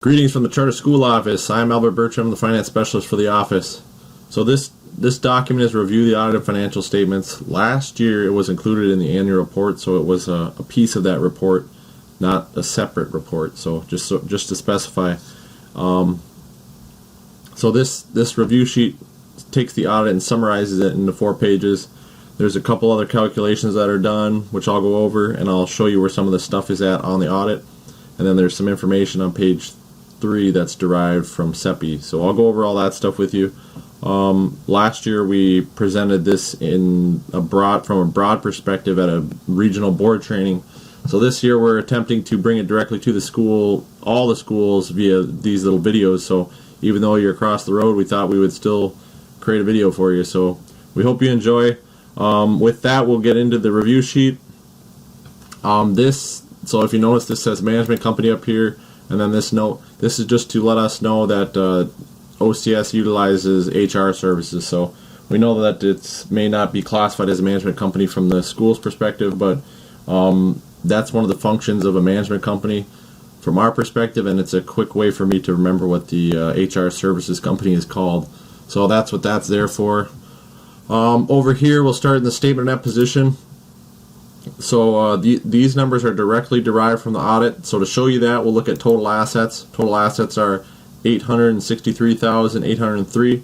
Greetings from the Charter School Office. I'm Albert Bertram, the Finance Specialist for the office. So this document is review the audited financial statements. Last year it was included in the annual report, so it was a piece of that report, not a separate report. So just to specify. So this review sheet takes the audit and summarizes it into 4 pages. There's a couple other calculations that are done, which I'll go over, and I'll show you where some of the stuff is at on the audit. And then there's some information on page 3 that's derived from CEPI. So I'll go over all that stuff with you. Last year we presented this from a broad perspective at a regional board training. So this year we're attempting to bring it directly to the school, all the schools, via these little videos. So even though you're across the road, we thought we would still create a video for you. So we hope you enjoy. With that, we'll get into the review sheet. So if you notice, this says management company up here, and then this note. This is just to let us know that OCS utilizes HR services. So we know that it may not be classified as a management company from the school's perspective, but that's one of the functions of a management company from our perspective, and it's a quick way for me to remember what the HR services company is called. So that's what that's there for. Over here, we'll start in the statement of net position. So these numbers are directly derived from the audit. So to show you that, we'll look at total assets. Total assets are $863,803.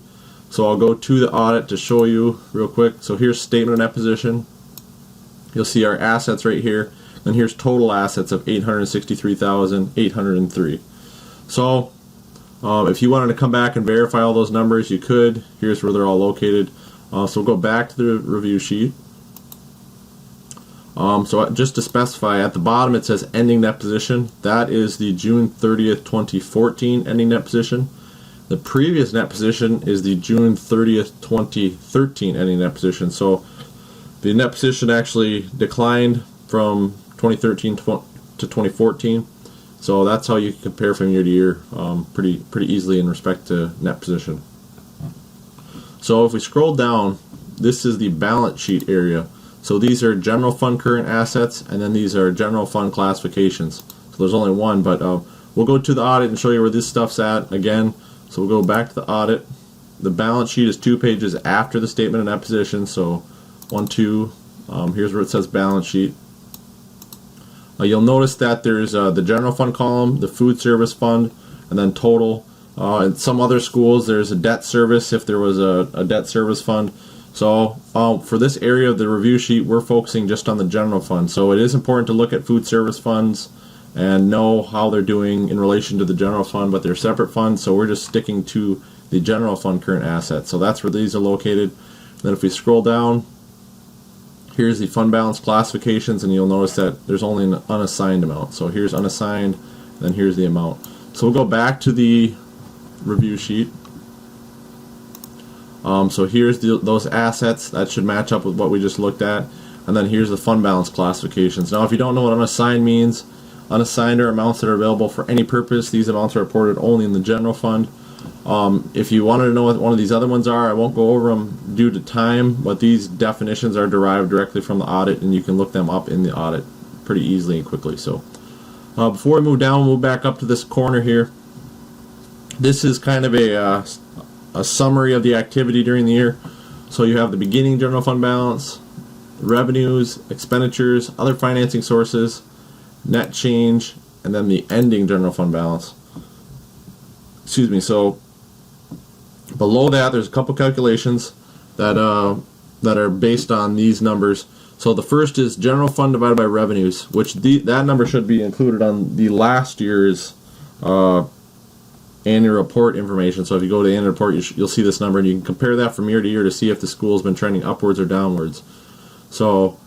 So I'll go to the audit to show you real quick. So here's statement of net position. You'll see our assets right here. And here's total assets of $863,803. So if you wanted to come back and verify all those numbers, you could. Here's where they're all located. So we'll go back to the review sheet. So just to specify, at the bottom it says ending net position. That is the June 30th, 2014 ending net position. The previous net position is the June 30th, 2013 ending net position. So the net position actually declined from 2013 to 2014. So that's how you can compare from year to year pretty easily in respect to net position. So if we scroll down, this is the balance sheet area. So these are general fund current assets, and then these are general fund classifications. So there's only one, but we'll go to the audit and show you where this stuff's at again. So we'll go back to the audit. The balance sheet is 2 pages after the statement of net position. So 1, 2. Here's where it says balance sheet. You'll notice that there's the general fund column, the food service fund, and then total. In some other schools, there's a debt service if there was a debt service fund. So for this area of the review sheet, we're focusing just on the general fund. So it is important to look at food service funds and know how they're doing in relation to the general fund, but they're separate funds, so we're just sticking to the general fund current assets. So that's where these are located. And then if we scroll down, here's the fund balance classifications, and you'll notice that there's only an unassigned amount. So here's unassigned, then here's the amount. So we'll go back to the review sheet. So here's those assets that should match up with what we just looked at, and then here's the fund balance classifications. Now if you don't know what unassigned means, unassigned are amounts that are available for any purpose. These amounts are reported only in the general fund. If you wanted to know what one of these other ones are, I won't go over them due to time, but these definitions are derived directly from the audit, and you can look them up in the audit pretty easily and quickly. So before we move down, we'll move back up to this corner here. This is kind of a summary of the activity during the year. So you have the beginning general fund balance, revenues, expenditures, other financing sources, net change, and then the ending general fund balance. Excuse me. So below that, there's a couple calculations that are based on these numbers. So the first is general fund divided by revenues, which that number should be included on the last year's annual report information. So if you go to the annual report, you'll see this number, and you can compare that from year to year to see if the school's been trending upwards or downwards. So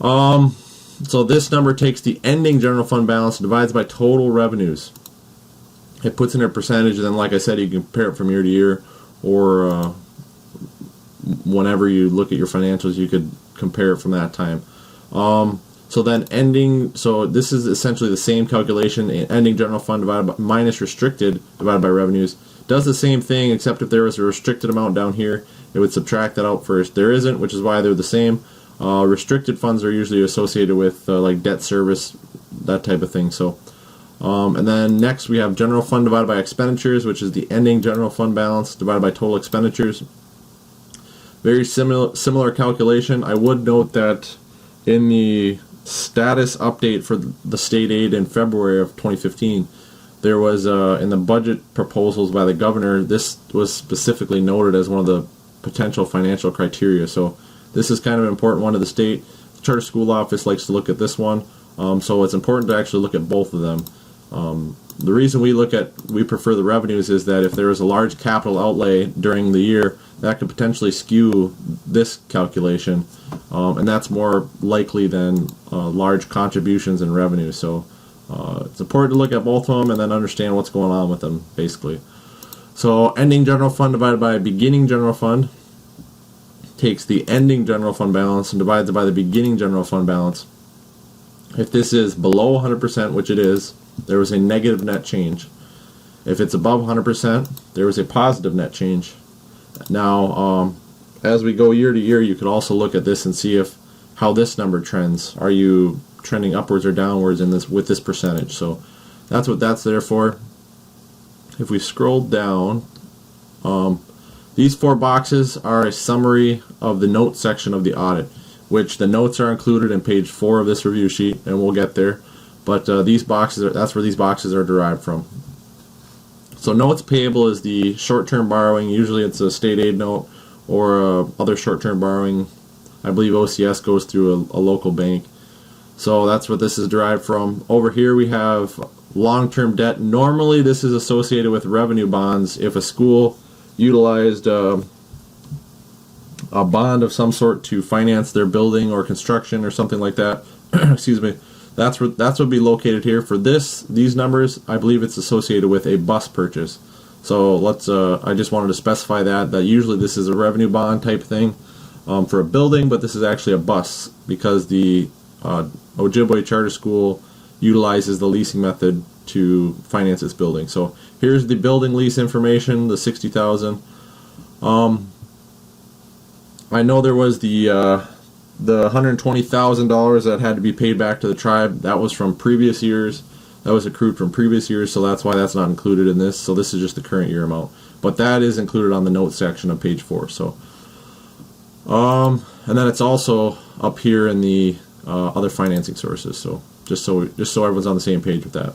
so this number takes the ending general fund balance and divides by total revenues. It puts in a percentage, and then like I said, you can compare it from year to year, or whenever you look at your financials, you could compare it from that time. So then ending, so this is essentially the same calculation, ending general fund divided by, minus restricted divided by revenues. Does the same thing, except if there was a restricted amount down here, it would subtract that out first. There isn't, which is why they're the same. Restricted funds are usually associated with like debt service, that type of thing. So And then next we have general fund divided by expenditures, which is the ending general fund balance divided by total expenditures. Very similar calculation. I would note that in the status update for the state aid in February of 2015, there was in the budget proposals by the governor, this was specifically noted as one of the potential financial criteria. So this is kind of an important one to the state. The Charter School Office likes to look at this one, so it's important to actually look at both of them. The reason we prefer the revenues is that if there is a large capital outlay during the year, that could potentially skew this calculation, and that's more likely than large contributions in revenue. So it's important to look at both of them and then understand what's going on with them, basically. So ending general fund divided by beginning general fund takes the ending general fund balance and divides it by the beginning general fund balance. If this is below 100%, which it is, there was a negative net change. If it's above 100%, there was a positive net change. Now, as we go year to year, you could also look at this and see how this number trends. Are you trending upwards or downwards with this percentage? So that's what that's there for. If we scroll down, these 4 boxes are a summary of the notes section of the audit, which the notes are included in page 4 of this review sheet, and we'll get there. But these boxes, that's where these boxes are derived from. So notes payable is the short-term borrowing. Usually it's a state aid note or other short-term borrowing. I believe OCS goes through a local bank. So that's what this is derived from. Over here we have long-term debt. Normally this is associated with revenue bonds. If a school utilized a bond of some sort to finance their building or construction or something like that, excuse me, that's what would be located here. For these numbers, I believe it's associated with a bus purchase. So I just wanted to specify that usually this is a revenue bond type thing for a building, but this is actually a bus because the Ojibwe Charter School utilizes the leasing method to finance its building. So here's the building lease information, the $60,000. I know there was the $120,000 that had to be paid back to the tribe. That was from previous years. That was accrued from previous years, so that's why that's not included in this. So this is just the current year amount. But that is included on the notes section of page 4. So, and then it's also up here in the other financing sources. So just so everyone's on the same page with that.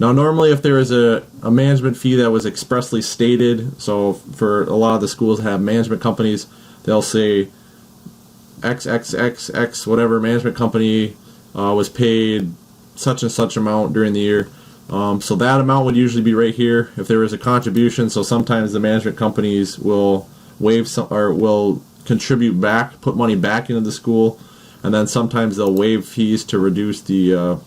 Now, normally if there is a management fee that was expressly stated, so for a lot of the schools that have management companies, they'll say XXXX whatever management company was paid such and such amount during the year. So that amount would usually be right here if there was a contribution. So sometimes the management companies will waive some or will contribute back, put money back into the school, and then sometimes they'll waive fees to reduce the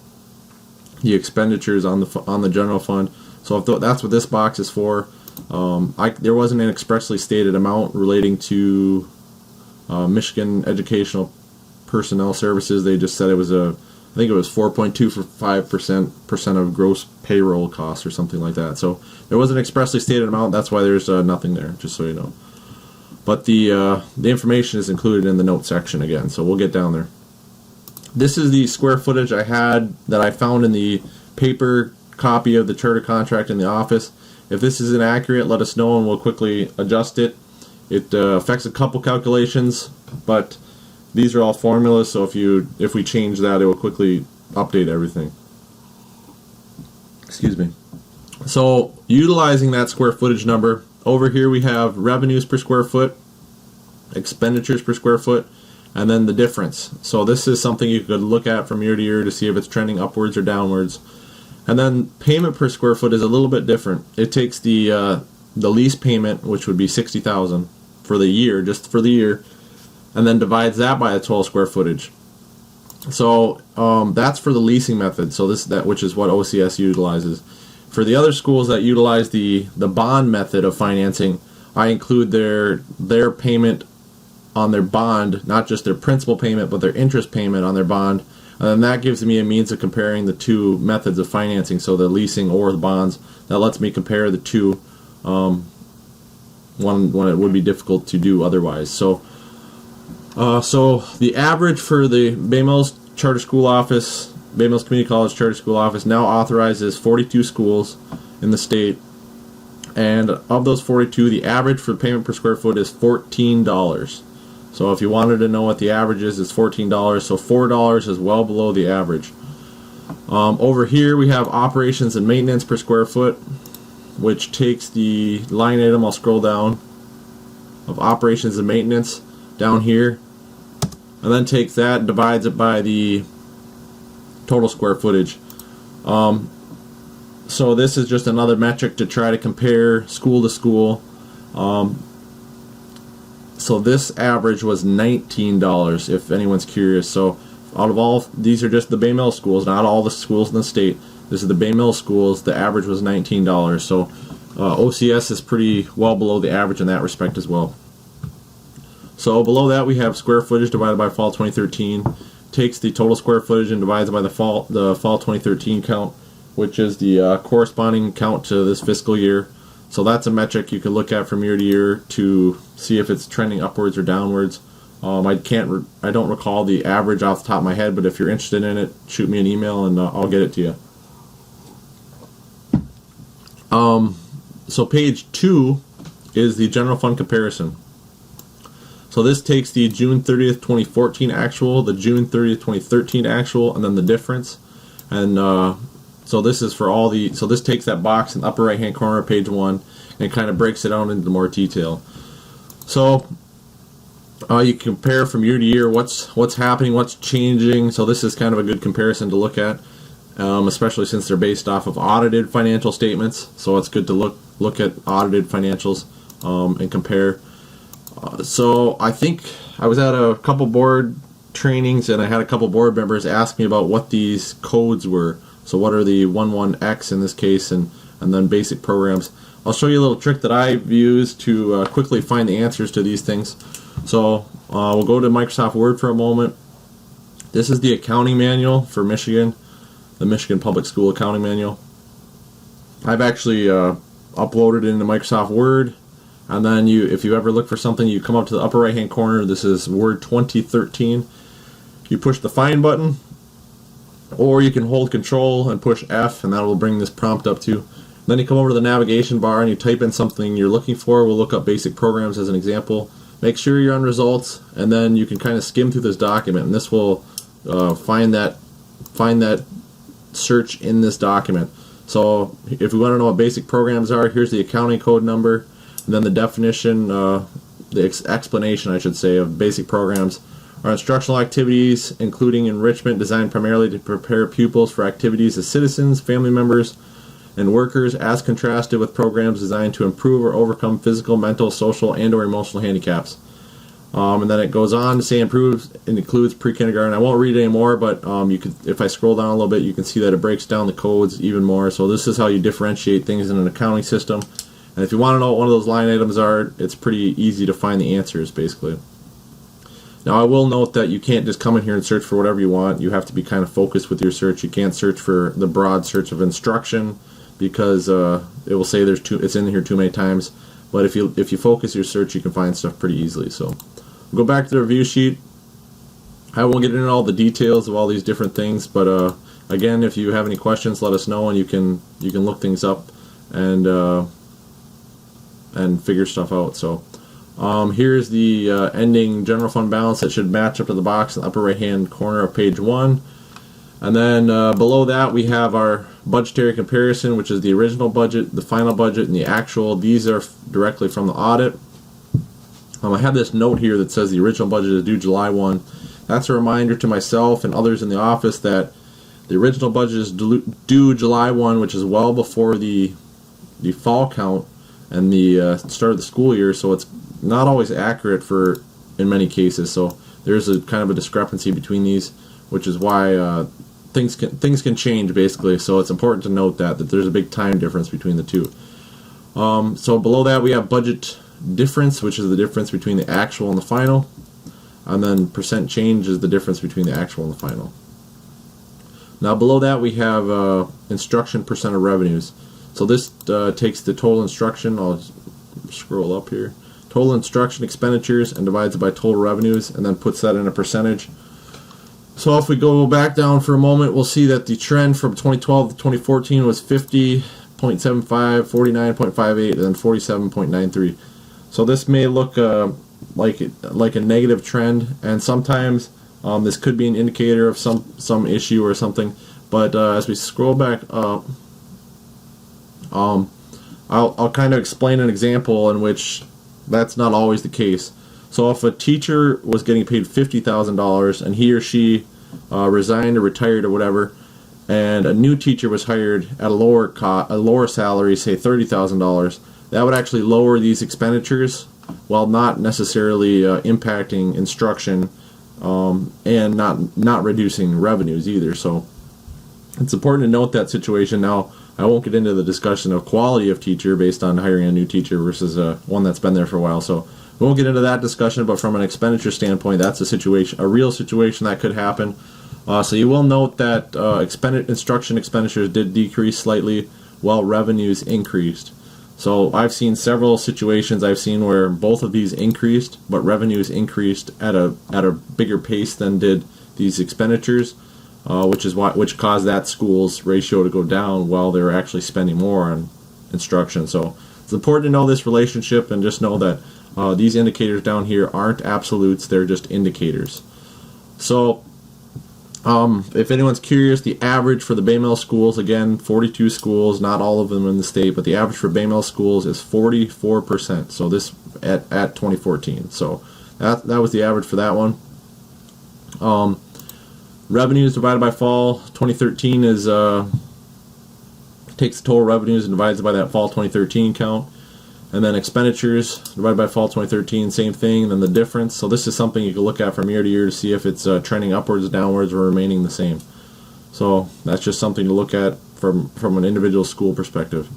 expenditures on the general fund. So if that's what this box is for. There wasn't an expressly stated amount relating to Michigan Educational Personnel Services. They just said it was I think it was 4.25% of gross payroll costs or something like that. So there wasn't an expressly stated amount. That's why there's nothing there, just so you know. But the information is included in the note section again, so we'll get down there. This is the square footage that I found in the paper copy of the charter contract in the office. If this is inaccurate, let us know and we'll quickly adjust it. It affects a couple calculations, but these are all formulas, so if we change that, it will quickly update everything. Excuse me. So utilizing that square footage number, over here we have revenues per square foot, expenditures per square foot, and then the difference. So this is something you could look at from year to year to see if it's trending upwards or downwards. And then payment per square foot is a little bit different. It takes the lease payment, which would be $60,000 for the year, just for the year, and then divides that by the total square footage. So that's for the leasing method. So which is what OCS utilizes. For the other schools that utilize the bond method of financing, I include their payment on their bond, not just their principal payment, but their interest payment on their bond. And then that gives me a means of comparing the two methods of financing, so the leasing or the bonds. That lets me compare the two when it would be difficult to do otherwise. So the average for the Bay Mills Charter School Office Bay Mills Community College Charter School Office now authorizes 42 schools in the state, and of those 42, the average for payment per square foot is $14. So if you wanted to know what the average is, it's $14. So $4 is well below the average. Over here we have operations and maintenance per square foot, which takes the line item, I'll scroll down, of operations and maintenance down here, and then takes that and divides it by the total square footage. So this is just another metric to try to compare school to school. So this average was $19, if anyone's curious. So out of all, these are just the Bay Mills schools, not all the schools in the state. This is the Bay Mills schools. The average was $19. So OCS is pretty well below the average in that respect as well. So below that we have square footage divided by fall 2013. Takes the total square footage and divides it by the fall 2013 count, which is the corresponding count to this fiscal year. So that's a metric you can look at from year to year to see if it's trending upwards or downwards. I don't recall the average off the top of my head, but if you're interested in it, shoot me an email and I'll get it to you. So page 2 is the general fund comparison. So this takes the June 30th, 2014 actual, the June 30th, 2013 actual, and then the difference. And so this is for all the, so this takes that box in the upper right hand corner of page 1 and kind of breaks it out into more detail. So you compare from year to year what's happening, what's changing. So this is kind of a good comparison to look at, especially since they're based off of audited financial statements. So it's good to look at audited financials and compare. So I think I was at a couple board trainings and I had a couple board members ask me about what these codes were. So what are the 11X in this case, and then basic programs. I'll show you a little trick that I've used to quickly find the answers to these things. So we'll go to Microsoft Word for a moment. This is the accounting manual for Michigan, the Michigan Public School Accounting Manual. I've actually uploaded it into Microsoft Word. And then if you ever look for something, you come up to the upper right hand corner. This is Word 2013. You push the find button, or you can hold Control and push F, and that will bring this prompt up too. Then you come over to the navigation bar and you type in something you're looking for. We'll look up basic programs as an example. Make sure you're on results, and then you can kind of skim through this document, and this will find that search in this document. So if we want to know what basic programs are, here's the accounting code number. And then the definition, the explanation, I should say, of basic programs are instructional activities, including enrichment designed primarily to prepare pupils for activities as citizens, family members, and workers, as contrasted with programs designed to improve or overcome physical, mental, social, and or emotional handicaps. And then it goes on to say improves and includes pre-kindergarten. I won't read it anymore, but you could, if I scroll down a little bit, you can see that it breaks down the codes even more. So this is how you differentiate things in an accounting system. And if you want to know what one of those line items are, it's pretty easy to find the answers, basically. Now, I will note that you can't just come in here and search for whatever you want. You have to be kind of focused with your search. You can't search for the broad search of instruction, because it will say it's in here too many times. But if you focus your search, you can find stuff pretty easily. So we'll go back to the review sheet. I won't get into all the details of all these different things, but again, if you have any questions, let us know, and you can look things up and figure stuff out. So here's the ending general fund balance that should match up to the box in the upper right hand corner of page 1. And then below that we have our budgetary comparison, which is the original budget, the final budget, and the actual. These are directly from the audit. I have this note here that says the original budget is due July 1. That's a reminder to myself and others in the office that the original budget is due July 1, which is well before the fall count and the start of the school year, so it's not always accurate in many cases. So there's a kind of a discrepancy between these, which is why things can change, basically. So it's important to note that there's a big time difference between the two. So below that we have budget difference, which is the difference between the actual and the final, and then percent change is the difference between the actual and the final. Now below that we have instruction percent of revenues. So this takes the total instruction, I'll scroll up here, total instruction expenditures, and divides it by total revenues, and then puts that in a percentage. So if we go back down for a moment, we'll see that the trend from 2012 to 2014 was 50.75, 49.58, and then 47.93. So this may look like a negative trend, and sometimes this could be an indicator of some issue or something. But as we scroll back up, I'll kind of explain an example in which that's not always the case. So if a teacher was getting paid $50,000 and he or she resigned or retired or whatever, and a new teacher was hired at a lower salary, say $30,000, that would actually lower these expenditures while not necessarily impacting instruction and not reducing revenues either. So it's important to note that situation. Now, I won't get into the discussion of quality of teacher based on hiring a new teacher versus one that's been there for a while. So we won't get into that discussion, but from an expenditure standpoint, that's a real situation that could happen. So you will note that instruction expenditures did decrease slightly while revenues increased. So I've seen several situations where both of these increased, but revenues increased at a bigger pace than did these expenditures, which caused that school's ratio to go down while they were actually spending more on instruction. So it's important to know this relationship and just know that these indicators down here aren't absolutes, they're just indicators. So if anyone's curious, the average for the Bay Mill schools, again, 42 schools, not all of them in the state, but the average for Bay Mill schools is 44%. So this at 2014. So that was the average for that one. Revenues divided by fall 2013 is takes the total revenues and divides it by that fall 2013 count. And then expenditures divided by fall 2013, same thing, and then the difference. So this is something you can look at from year to year to see if it's trending upwards, downwards, or remaining the same. So that's just something to look at from an individual school perspective.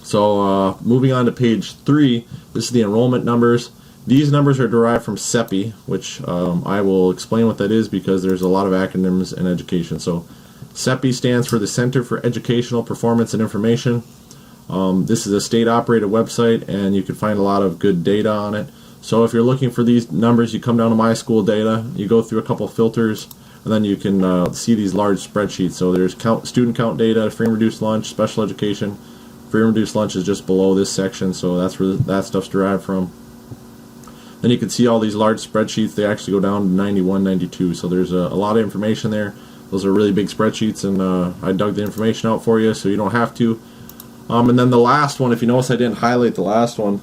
So moving on to page 3, this is the enrollment numbers. These numbers are derived from CEPI, which I will explain what that is because there's a lot of acronyms in education. So CEPI stands for the Center for Educational Performance and Information. This is a state-operated website, and you can find a lot of good data on it. So if you're looking for these numbers, you come down to My School Data, you go through a couple filters, and then you can see these large spreadsheets. So there's student count data, free and reduced lunch, special education. Free and reduced lunch is just below this section, so that's where that stuff's derived from. Then you can see all these large spreadsheets. They actually go down to 91, 92, so there's a lot of information there. Those are really big spreadsheets, and I dug the information out for you so you don't have to. And then the last one, if you notice I didn't highlight the last one,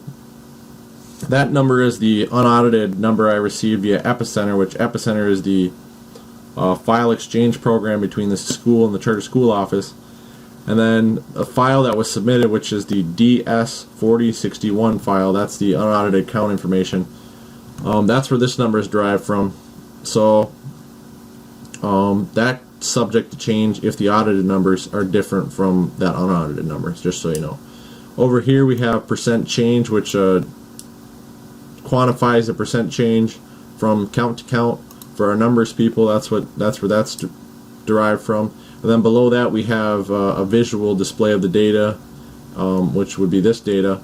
that number is the unaudited number I received via Epicenter, which Epicenter is the file exchange program between the school and the charter school office. And then a file that was submitted, which is the DS4061 file, that's the unaudited count information. That's where this number is derived from. So that's subject to change if the audited numbers are different from that unaudited numbers, just so you know. Over here we have percent change, which quantifies the percent change from count to count for our numbers people. That's where that's derived from. And then below that we have a visual display of the data, which would be this data.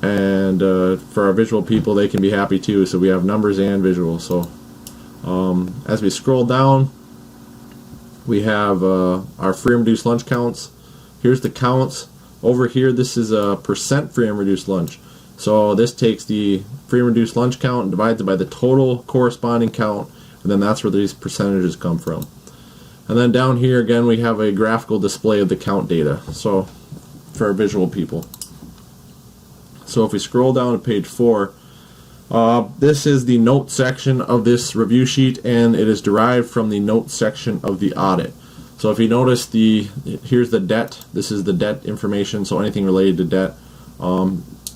And for our visual people, they can be happy too. So we have numbers and visuals. So as we scroll down, we have our free and reduced lunch counts. Here's the counts. Over here, this is a percent free and reduced lunch. So this takes the free and reduced lunch count and divides it by the total corresponding count, and then that's where these percentages come from. And then down here again, we have a graphical display of the count data. So for our visual people. So if we scroll down to page 4, this is the note section of this review sheet, and it is derived from the note section of the audit. So if you notice, here's the debt. This is the debt information, so anything related to debt.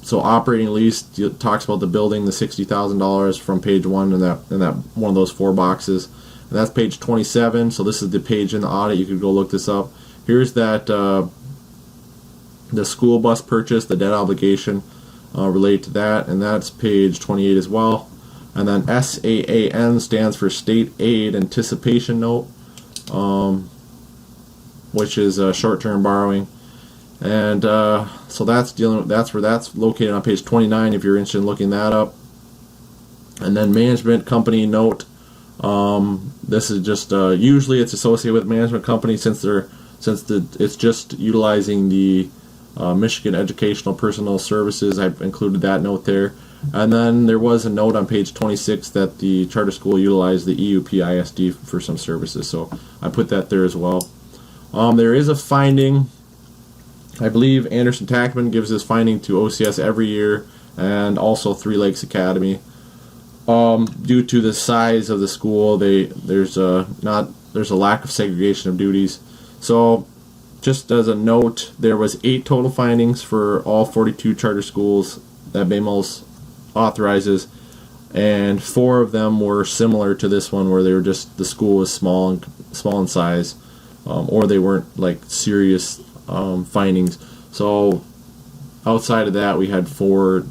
So operating lease talks about the building, the $60,000 from page 1 in that one of those 4 boxes. And that's page 27. So this is the page in the audit. You could go look this up. Here's that the school bus purchase, the debt obligation. Related to that, and that's page 28 as well. And then SAAN stands for State Aid Anticipation Note, which is short-term borrowing. And so that's where that's located on page 29 if you're interested in looking that up. And then Management Company Note This is just usually it's associated with management company it's just utilizing the Michigan Educational Personnel Services. I've included that note there. And then there was a note on page 26 that the charter school utilized the EUP ISD for some services, so I put that there as well. There is a finding. I believe Anderson Tackman gives this finding to OCS every year, and also Three Lakes Academy. Due to the size of the school, there's a lack of segregation of duties. So, just as a note, there was 8 total findings for all 42 charter schools that BAMELS authorizes, and 4 of them were similar to this one, where they were just the school was small in size, or they weren't like serious findings. So outside of that, we had 4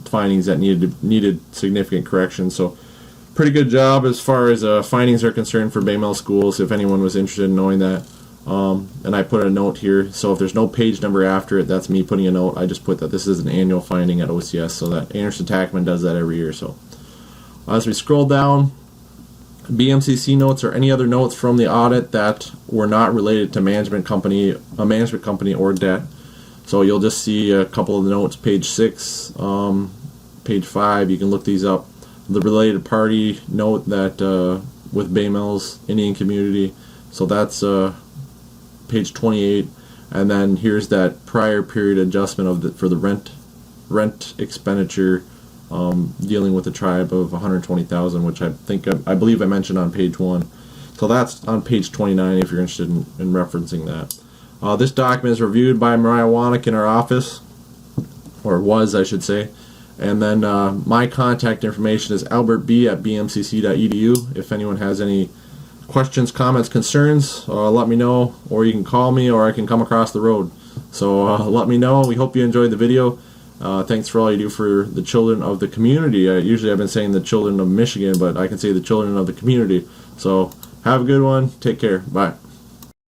findings that needed significant correction. So pretty good job as far as findings are concerned for BAMEL schools, if anyone was interested in knowing that. And I put a note here, so if there's no page number after it, that's me putting a note. I just put that this is an annual finding at OCS, so that Anderson Tackman does that every year. So as we scroll down, BMCC notes or any other notes from the audit that were not related to a management company or debt. So you'll just see a couple of the notes, page 6, page 5, you can look these up. The related party note that with BAMEL's Indian community, so that's page 28, and then here's that prior period adjustment for the rent expenditure dealing with the tribe of $120,000, which I believe I mentioned on page 1. So that's on page 29 if you're interested in referencing that. This document is reviewed by Mariah Wanick in our office, or was, I should say. And then my contact information is albertb@bmcc.edu. If anyone has any questions, comments, concerns, let me know, or you can call me, or I can come across the road. So let me know. We hope you enjoyed the video. Thanks for all you do for the children of the community. Usually I've been saying the children of Michigan, but I can say the children of the community. So have a good one. Take care. Bye.